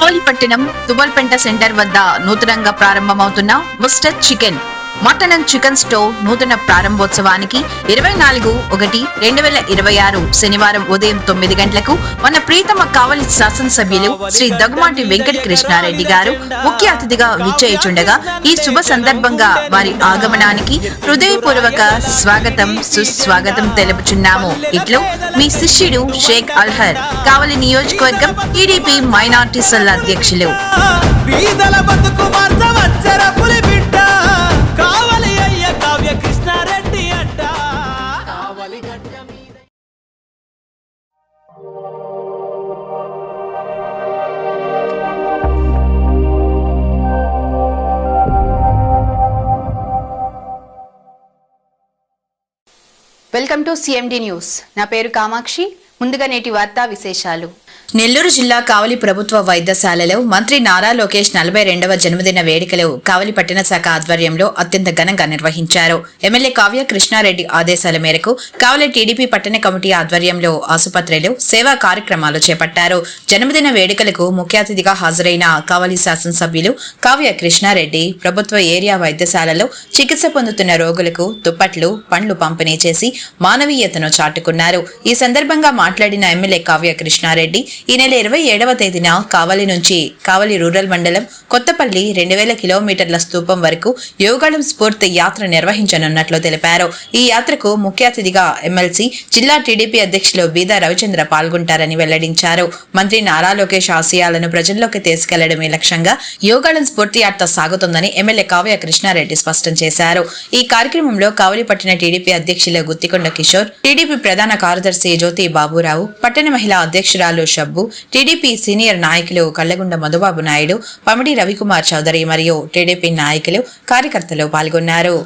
కావలిపట్టణం తువల్పెంట center వద్ద నూతనంగా ప్రారంభమవుతున్న mister chicken mutton and chicken store నూతన ప్రారంభోత్సవానికి 24/1/2026 శనివారం ఉదయం 9 గంటలకు మన ప్రీతమ కావలి శాసనసభ్యులు శ్రీ దగ్గుమాటి వెంకట కృష్ణారెడ్డి గారు ముఖ్య అతిథిగా విచ్చేయుచుండగా ఈ శుభ సందర్భంగా వారి ఆగమనానికి హృదయపూర్వక స్వాగతం సుస్వాగతం తెలుపుచున్నాము. ఇట్లు మీ శిష్యుడు షేక్ అల్హర్, కావలి నియోజకవర్గం టీడీపీ మైనార్టీ సెల్ అధ్యక్షులు. Welcome to CMD news. నా పేరు కామాక్షి. ముందుగా నేటి వార్తా విశేషాలు. నెల్లూరు జిల్లా కావలి ప్రభుత్వ వైద్యశాలలో మంత్రి నారా లోకేష్ 42వ జన్మదిన వేడుకలు కావలి పట్టణ శాఖ ఆధ్వర్యంలో అత్యంత ఘనంగా నిర్వహించారు. ఎమ్మెల్యే కావ్య కృష్ణారెడ్డి ఆదేశాల మేరకు కావలి టీడీపీ పట్టణ కమిటీ ఆధ్వర్యంలో ఆసుపత్రిలో సేవా కార్యక్రమాలు చేపట్టారు. జన్మదిన వేడుకలకు ముఖ్య అతిథిగా హాజరైన కావలి శాసనసభ్యులు కావ్య కృష్ణారెడ్డి ప్రభుత్వ ఏరియా వైద్యశాలలో చికిత్స పొందుతున్న రోగులకు దుప్పట్లు, పండ్లు పంపిణీ చేసి మానవీయతను చాటుకున్నారు. ఈ సందర్భంగా మాట్లాడిన ఎమ్మెల్యే కావ్య కృష్ణారెడ్డి ఈ నెల 27వ తేదీన కావలి నుంచి కావలి రూరల్ మండలం కొత్తపల్లి 2000 కిలోమీటర్ల స్తూపం వరకు యోగాళం స్ఫూర్తి యాత్ర నిర్వహించనున్నట్లు తెలిపారు. ఈ యాత్రకు ముఖ్య అతిథిగా ఎమ్మెల్సీ జిల్లా టీడీపీ అధ్యక్షులు బీదా రవిచంద్ర పాల్గొంటారని వెల్లడించారు. మంత్రి నారా లోకేష్ ఆశయాలను ప్రజల్లోకి తీసుకెళ్లడమే లక్ష్యంగా యోగాళం స్ఫూర్తి యాత్ర సాగుతుందని ఎమ్మెల్యే కావ్య కృష్ణారెడ్డి స్పష్టం చేశారు. ఈ కార్యక్రమంలో కావలి పట్టణ టీడీపీ అధ్యక్షులు గుత్తికొండ కిషోర్, టీడీపీ ప్రధాన కార్యదర్శి జ్యోతి బాబురావు, పట్టణ మహిళా అధ్యక్షురాలు షబ్బు, టీడీపీ సీనియర్ నాయకులు కళ్లగుండ మధుబాబు నాయుడు, పమిడి రవికుమార్ చౌదరి మరియు టీడీపీ నాయకులు, కార్యకర్తలు పాల్గొన్నారు.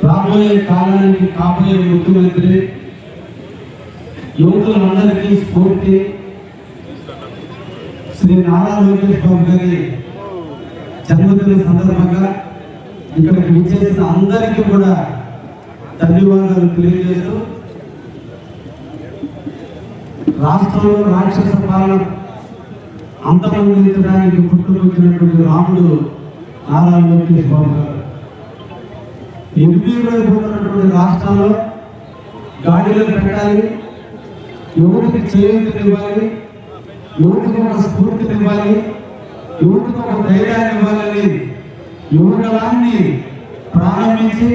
రాబోయే కాలానికి కాబోయే ముఖ్యమంత్రి, యువకులందరికీ స్ఫూర్తి శ్రీ నారా లోకేష్ బాబు గారి జన్మదిన సందర్భంగా ఇక్కడికి విచ్చేసిన అందరికీ కూడా ధన్యవాదాలు తెలియజేస్తూ, రాష్ట్రంలో రాక్షస పాలన అంతమొందించడానికి పుట్టుకొచ్చినటువంటి రాముడు నారా లోకేష్ బాబు గారు. ఎదుగుపోతున్నటువంటి రాష్ట్రాల్లో గాడిలో పెట్టాలి, యువతికి చేయూతనివ్వాలి, యువతికి ఒక స్ఫూర్తినివ్వాలి, యువతికి ఒక ధైర్యాన్ని ఇవ్వాలని యువకులాన్ని ప్రారంభించి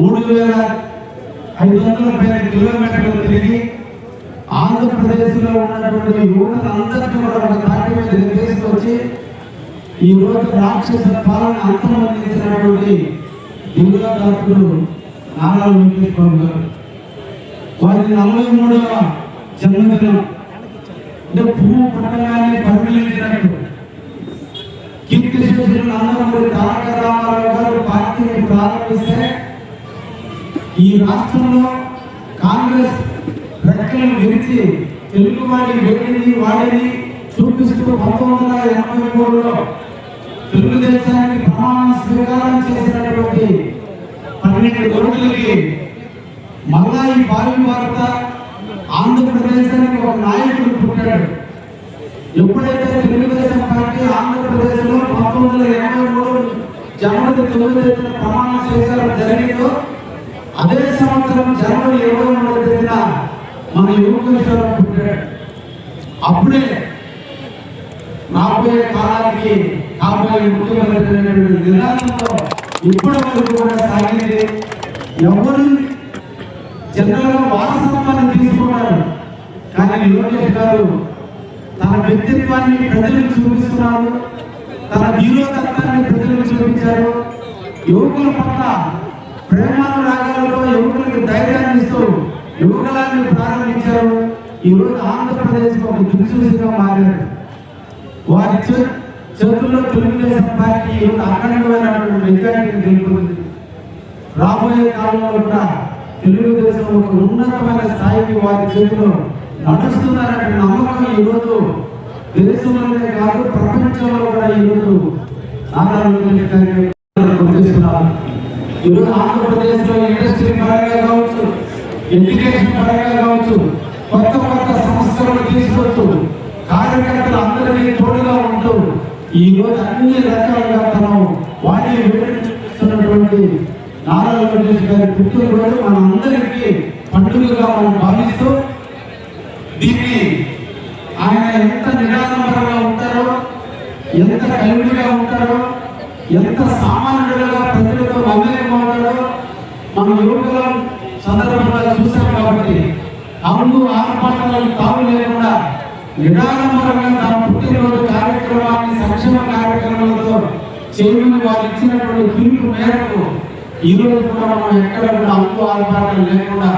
3500 పైన కిలోమీటర్లు తిరిగి ఆంధ్రప్రదేశ్లో ఉన్నటువంటి యువకులందరికీ కూడా ఒక తాటి మీద తీసుకొచ్చి ఈ రోజు రాక్షస పాలన అంతమొందించినటువంటి దిగులాటకుడు నారా లోకేష్ బాబు గారు. వారి 43వ జన్మదినం అంటే పువ్వు పుట్టగానే పరిగణించినట్టు కీర్తిశేషులు నందమూరి తారక రామారావు గారు పార్టీని ప్రారంభిస్తే ఈ రాష్ట్రంలో కాంగ్రెస్ రెక్కలు విరిచి తెలుగువాడి వేడిని వాడిని చూపిస్తూ 1983లో తెలుగుదేశానికి ప్రమాణ స్వీకారం చేసినటువంటి 12 రోజులకి మళ్ళా ఈ భావి వార్త ఆంధ్రప్రదేశానికి ఒక నాయకుడు పుట్టాడు. ఎప్పుడైతే తెలుగుదేశం పార్టీ ఆంధ్రప్రదేశ్లో 1983 జనవరి 9న ప్రమాణ స్వీకారం జరిగిందో అదే సంవత్సరం జనవరి 23వ తేదీన మన యువకులు పుట్టాడు. అప్పుడే రాబోయే కాలానికి కాబోయే ముఖ్యమంత్రి నిదానంతో ఇప్పటి వరకు కూడా సాగింది. ఎవరు జనరల్గా వారసత్వాన్ని తీసుకున్నారు, కానీ లోకేష్ గారు తన వ్యక్తిత్వాన్ని ప్రజలకు చూపిస్తున్నారు, తన ధీరోతత్వాన్ని ప్రజలకు చూపించారు. యువకుల పట్ల ప్రేమానురాగాలతో యువకులకి ధైర్యాన్ని ఇస్తూ యువకులాన్ని ప్రారంభించారు. ఈరోజు ఆంధ్రప్రదేశ్ ఒక దిక్సూచిగా మారారు. వారి చేతుల్లో తెలుగుదేశం పార్టీ అఖండమైనటువంటి మెజారిటీని గెలుపుతుంది. రాబోయే కాలంలో కూడా తెలుగుదేశం ఒక ఉన్నతమైన స్థాయికి వారి చేతిలో నడుస్తున్నారనే నమ్మకం ఈరోజు దేశంలోనే కాదు ప్రపంచంలో కూడా ఈరోజు నారా లోకేష్ గారు గుర్తిస్తున్నారు. ఈరోజు ఆంధ్రప్రదేశ్లో ఇండస్ట్రీ పరంగా కావచ్చు, ఎడ్యుకేషన్ పరంగా కావచ్చు, కొత్త కొత్త సంస్థలను తీసుకొస్తూ కార్యకర్తలు అందరికీ తోడుగా ఉంటూ ఈరోజు అన్ని రకాలుగా తను వాణి వేడుస్తున్నటువంటి నారా లోకేష్ గారి పుట్టినరోజు మన అందరికీ పండుగగా మనం భావిస్తూ దీన్ని ఆయన ఎంత నిరాడంబరంగా ఉంటారో, ఎంత కలివిడిగా ఉంటారో, ఎంత సామాన్యుడుగా ప్రజలతో మమేకమవుతాడో మనం యువకుల సందర్భంగా చూసాం. కాబట్టి అవును ఆర్పాటలకు తావు లేకుండా నిరాడంబరంగా తన పుట్టినరోజు కార్యక్రమాన్ని సంక్షేమ కార్యక్రమాలతో చేయమని వారు ఇచ్చినటువంటి పిలుపు మేరకు ఈరోజు కూడా మనం ఎక్కడ కూడా అప్పు ఆర్పాటలు లేకుండా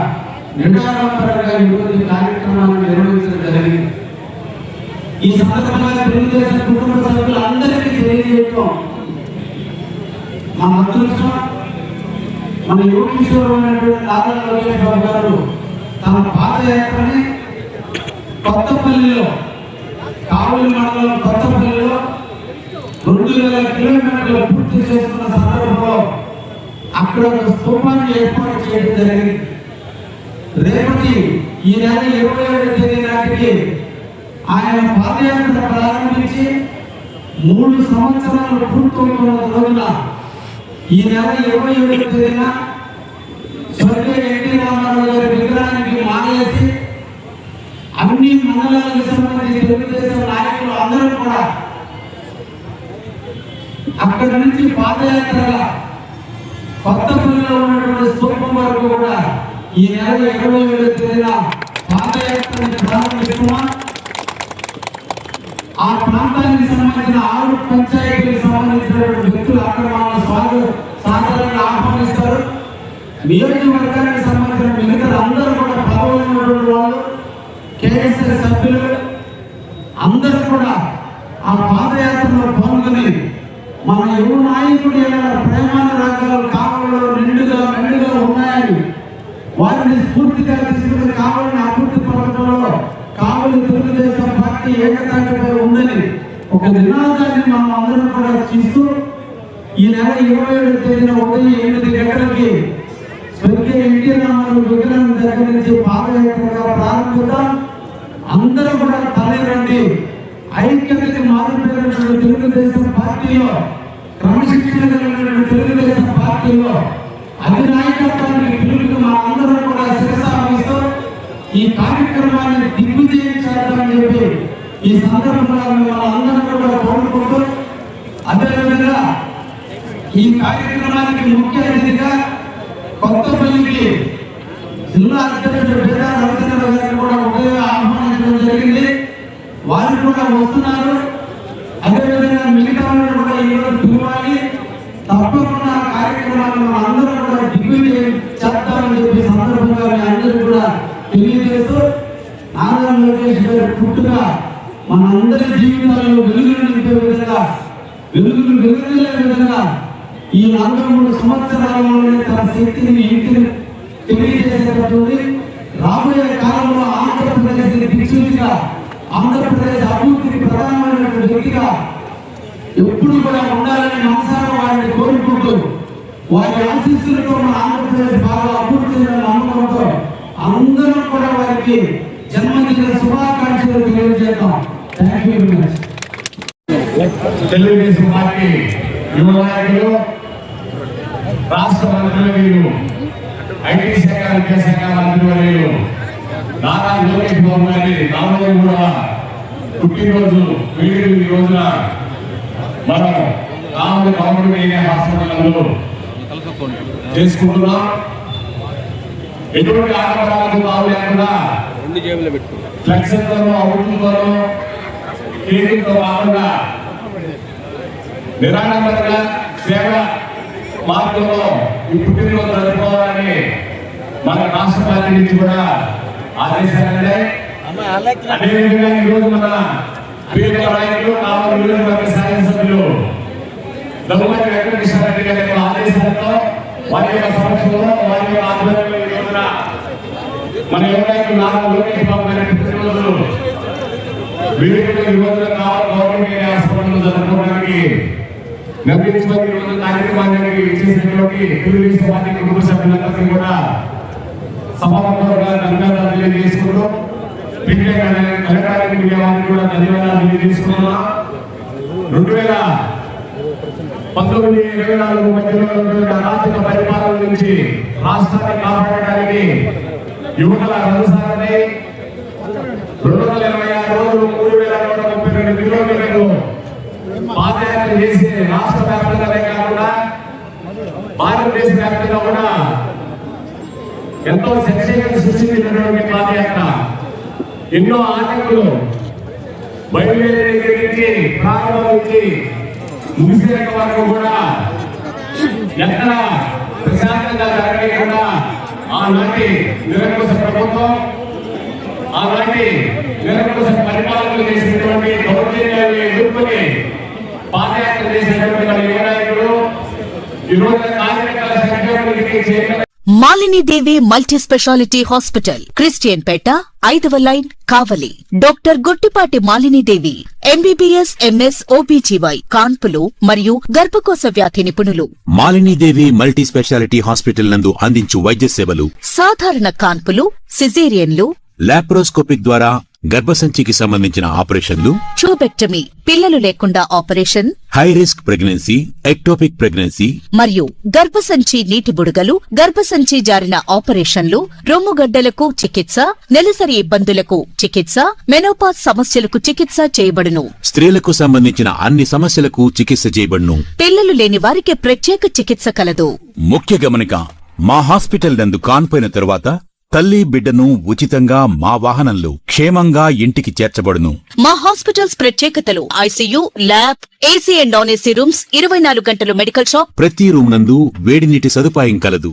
నిరాడంబరంగా ఈరోజు ఈ కార్యక్రమాన్ని నిర్వహించడం జరిగింది. ఈ సందర్భంగా తెలుగుదేశం కుటుంబ సభ్యులందరికీ తెలియజేయటం మన అదృష్టం. మన యోగేశ్వరమైనటువంటి నారా లోకేష్ బాబు గారు తన పాదయాత్రని కొత్తపల్లిలో, కావలి మండలం కొత్తపల్లిలో 2000 కిలోమీటర్లు పూర్తి చేసుకున్న సందర్భంలో అక్కడ ఒక స్తూపాన్ని ఏర్పాటు చేయడం జరిగింది. రేపటి ఈ నెల 27వ తేదీ నాటికి ఆయన పాదయాత్ర ప్రారంభించి 3 సంవత్సరాలు పూర్తవుతున్న రోజున ఈ నెల 27వ తేదీన స్వర్గీయ ఎన్టీ రామారావు గారి విగ్రహానికి మాలేసి అన్ని మండలాలకు సంబంధించి తెలుగుదేశం నాయకులు అందరూ కూడా అక్కడి నుంచి పాదయాత్రగా కొత్తపల్లిలో ఉన్నటువంటి స్తూపం వరకు కూడా ఈ నెల 27వ తేదీన పాదయాత్రని ప్రారంభిస్తున్నాం. ఆ ప్రాంతానికి సంబంధించిన 6 పంచాయతీలకు సంబంధించినటువంటి వ్యక్తులు అక్కడ మన సాధారణంగా ఆహ్వానిస్తారు. నియోజకవర్గానికి సంబంధించిన మిగతా అందరూ కూడా పదవులు వాళ్ళు, కేఎస్ఆర్ సభ్యులు అందరూ కూడా ఆ పాదయాత్రలో పాల్గొని మన యువ నాయకుడి ప్రేమానురాగాలు కావలలో నిండుగా ఉన్నాయని వారిని స్ఫూర్తిగా తీసుకుని కావాలని అభివృద్ధి పథకంలో కావలి తెలుగుదేశం పార్టీ ఏకతాటిపై ఉందని ఒక నినాదాన్ని మనం అందరం కూడా చూస్తూ ఈ నెల 27వ తేదీన ఉదయం 8 గంటలకి స్వర్గీయ ఎన్టీ రామారావు విగ్రహం దగ్గర నుంచి పాదయాత్రగా ప్రారంభిద్దాం. అందరూ కూడా తరలిరండి. ఐక్యతకి మారిపోయినటువంటి తెలుగుదేశం పార్టీలో, క్రమశిక్షణ కలిగినటువంటి తెలుగుదేశం పార్టీలో అధినాయకత్వానికి పిలుపుకి మా అందరం కూడా శిరసావహిస్తూ ఈ కార్యక్రమాన్ని దిగ్విజయం చేద్దామని చెప్పి ఈ సందర్భంగా మిమ్మల్ని అందరూ కూడా కోరుకుంటూ, అదేవిధంగా ఈ కార్యక్రమానికి ముఖ్య అతిథిగా కొత్తపల్లికి జిల్లా అధ్యక్షుడు బేదా రవిచంద్ర గారిని కూడా ఉదయం ఆహ్వానించడం జరిగింది. వారు కూడా వస్తున్నారు. అదేవిధంగా మిగతా వాళ్ళు కూడా ఈరోజు పిలవాలి. తప్పకుండా కార్యక్రమాలను అందరూ కూడా దిగ్విజయం చేద్దామని చెప్పి సందర్భంగా మీ అందరూ కూడా తెలియజేస్తూ నారా లోకేష్ గారి పుట్టుక మన అందరి జీవితాల్లో వెలుగులు నింపే విధంగా, వెలుగులు వెలుగులే విధంగా ఈ 43 సంవత్సరాలలోనే తన శక్తిని ఇంటిని తెలియజేసేటటువంటి రాబోయే కాలంలో ఆంధ్రప్రదేశ్ దిక్సూచిగా, ఆంధ్రప్రదేశ్ అభివృద్ధికి ప్రధానమైనటువంటి వ్యక్తిగా ఎప్పుడు కూడా ఉండాలని మనసారా వారిని కోరుకుంటూ వారి ఆశీస్సులతో మన ఆంధ్రప్రదేశ్ బాగా అభివృద్ధి చెందిన నమ్మకంతో అందరం కూడా వారికి జన్మదిన శుభాకాంక్షలు తెలియజేద్దాం. Thank you very much. Telugu Desam party యువ నాయకులు, రాష్ట్ర మంత్రులు, ఐటీ శాఖ, విద్యాశాఖ మంత్రివర్యులు నారా లోకేష్ బాబు గారి 43వ పుట్టినరోజు వేడుకలు ఈ రోజున మనం కావలి గవర్నమెంట్ హాస్పిటల్లో చేసుకుంటున్నాం. ఎటువంటి ఆటంకాలకు తావు లేకుండా ఫ్లెక్సీలతో, అవుట్లతోనూ, కేకులతో కాకుండా నిరాడంబరంగా సేవ మార్గంలో ఈ పుట్టినరోజు జరుపుకోవాలని మన రాష్ట్ర పార్టీ నుంచి కూడా ఆదేశాలు ఉన్నాయి. అదేవిధంగా ఈరోజు మన ప్రియతమ నాయకులు, కావలి నియోజకవర్గ శాసనసభ్యులు దగ్గుమతి వెంకటకృష్ణారెడ్డి గారి ఆదేశాలతో వారి యొక్క సమక్షంలో, వారి యొక్క ఆధ్వర్యంలో ఈ రోజున మన ఎవరైనా నారా లోకేష్ బాబు గారి పుట్టినరోజు వేడుకలు ఈ రోజున గవర్నమెంట్ హాస్పిటల్ జరుపుకోవడానికి నిర్వహించుకొని ఈ రోజు కార్యక్రమానికి ఇచ్చేసినటువంటి తెలుగుదేశం పార్టీ కుటుంబ సభ్యులందరికీ కూడా సభాపూర్వకంగా ధన్యవాదాలు తెలియజేసుకుంటూ ఎలక్ట్రానిక్ మీడియా వారికి కూడా ధన్యవాదాలు తెలియజేసుకుంటున్నాం. 2019-24 మధ్యలో ఉన్నటువంటి అరాచక పరిపాలన నుంచి రాష్ట్రాన్ని కాపాడడానికి యువకుల రథసారథి 226 రోజులు 3132 కిలోమీటర్లు పాదయాత్ర చేసి రాష్ట్ర వ్యాప్తంగానే కాకుండా భారతదేశ వ్యాప్తంగా కూడా ఎంతో సంక్షేమాన్ని సృష్టించినటువంటి పాదయాత్ర ఎన్నో ఆటంకులు బయలుదేరే దగ్గర నుంచి ప్రారంభం నుంచి ముగిసేట వరకు కూడా ఎక్కడ ప్రశాంతంగా జరగకుండా ఆనాటి నిరంకుశ ప్రభుత్వం ఆనాటి నిరంకుశ పరిపాలనలు చేసినటువంటి దౌర్జన్యాన్ని ఎదుర్కొని పాదయాత్ర చేసినటువంటి మన యువ నాయకుడు ఈ రోజు కార్యకర్తల సంక్షేమానికి చేసిన Malini Devi multi specialty hospital, Christian Peta, 5వ line, Kavali. Doctor Gottipati Malini Devi, MBBS, MS, OBGY, కాన్పులు మరియు గర్భకోశ వ్యాధి నిపుణులు. మాలినీదేవి మల్టీ స్పెషాలిటీ హాస్పిటల్ నందు అందించు వైద్య సేవలు: సాధారణ కాన్పులు, సిజేరియన్లు, లాప్రోస్కోపిక్ ద్వారా గర్భసంచికి సంబంధించిన ఆపరేషన్లు, ట్యూబెక్టమీ, పిల్లలు లేకుండా operation, high risk pregnancy, ectopic pregnancy మరియు గర్భసంచి నీటి బుడగలు, గర్భసంచి జారిన ఆపరేషన్లు, రొమ్ముగడ్డలకు చికిత్స, నెలసరి ఇబ్బందులకు చికిత్స, మెనోపాజ్ సమస్యలకు చికిత్స చేయబడును. స్త్రీలకు సంబంధించిన అన్ని సమస్యలకు చికిత్స చేయబడును. పిల్లలు లేని వారికి ప్రత్యేక చికిత్స కలదు. ముఖ్య గమనిక: మా హాస్పిటల్ నందు కాన్పోయిన తరువాత తల్లి బిడ్డను ఉచితంగా మా వాహనంలో క్షేమంగా ఇంటికి చేర్చబడును. మా హాస్పిటల్స్ ప్రత్యేకతలు: ICU, lab, AC and non AC rooms, 24 గంటలు మెడికల్ షాప్, ప్రతి రూమ్ నందు వేడి నీటి సదుపాయం కలదు.